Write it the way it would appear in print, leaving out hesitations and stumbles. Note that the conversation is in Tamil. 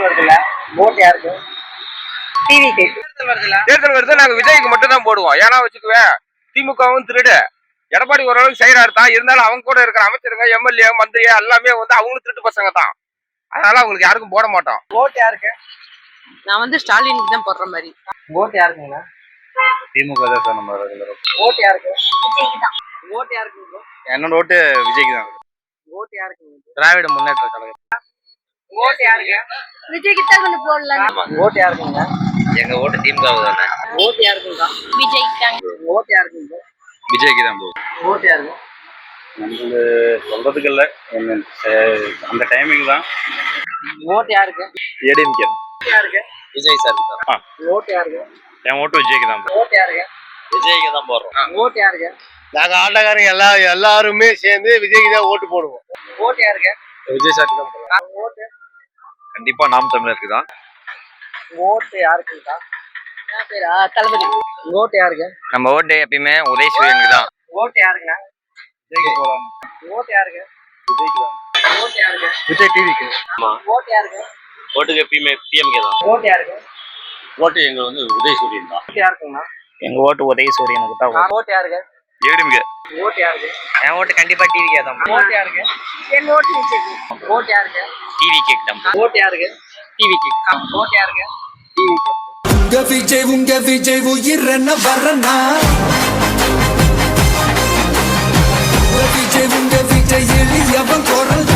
வருதுல்ல, ஓட்டு யாருக்கு? டிவிக்கு. தேர்தல் வருது, நாங்க விஜய்க்கு மட்டும் தான் போடுவோம். ஏன்னா வச்சுக்குவேன், திமுகவும் திருடு, எடப்பாடி ஓரளவுக்கு செய்யறாரு தான். இருந்தாலும் அவங்க கூட இருக்கிற அமைச்சருங்க, எம்எல்ஏ, மந்திரி எல்லாமே அவங்களும் திருட்டு பசங்க தான். அதனால அவங்களுக்கு யாருக்கும் போட மாட்டோம். ஓட்டு யாருக்கு? நான் ஸ்டாலினுக்கு தான் போடுற மாதிரி. ஓட்டு யாருக்குங்க? திமுக தான் சார் நம்ம. ஓட்டு யாருக்கு? விஜய்க்கு தான். ஓட்டு யாருக்கு? என்னோட ஓட்டு விஜய்க்கு தான். ஓட்டு யாருக்கு? திராவிட முன்னேற்ற கழகம். ஓட்டு யாருக்கு? விஜய்க்கு தான் கொஞ்சம் போடலாம். ஓட்டு யாருக்குங்க? எங்க ஓட்டு திமுக தானே. ஓட்டு யாருக்குங்க? விஜய்க்கு தான். ஓட்டு யாருக்குங்க? விஜய்க்கு தான் போகும். ஓட்டு யாருக்கு? நம்ம சொல்றதுக்கு இல்ல, அந்த டைமிங் தான். ஓட்டு யாருக்கு? ஏடிஎம்கே. ஓட்டு யாருக்கு? விஜய் சார். ஓட்டு யாருக்கு? என் ஓட்டு விஜய்க்கு தான். ஓட்டு யாருக்கு? விஜய்க்கு தான் போடுறோம். ஓட்டு யாருக்கு? நாங்க ஆட்டக்காரங்க எல்லாருமே சேர்ந்து விஜய்க்கு தான் ஓட்டு போடுவோம். ஓட்டு யாருக்கு? விஜய் சார் தான் போடுறோம். ஓட்டு கண்டிப்பா நாம் தமிழருக்கு தான். ஓட்டு யாருக்குங்கக்கா? தளபதி. ஓட்டு யாருக்கு? நம்ம ஓட்டு எப்பயுமே உதயசூரியனுக்கு தான். ஓட்டு யாருங்க? விஜய்க்கு போலாம். ஓட்டு யாருக்கு? விஜய்க்கு தான். ஓட்டு யாருக்கு? விஜய் டிவிக்கு. ஓட்டு யாருக்கு? ஓட்டுக்கு எப்பயுமே பிஎம்கே தான். ஓட்டு யாருக்கு? ஓட்டு எங்க உதயசூரியன் தான். ஓட்டு யாருக்குங்கண்ணா? எங்க ஓட்டு உதயசூரியனுக்கு தான். ஓட்டு யாருக்கு? ஏடிஎம்கே. ஓட்டு யாருக்கு? என் ஓட்டு கண்டிப்பா டிவிக்கே தான். ஓட்டு யாருக்கு? என் ஓட்டு விஜய்க்கு. ஓட்டு யாருக்கு? டிவிக்கே தான். ஓட்டு யாருக்கு? டிவிக்கு. ஓட்டு யாருக்கு? டிவிக்கு. உங்க விஜய் உயிரன வரனா, உங்க விஜய் எளியவன் குரல்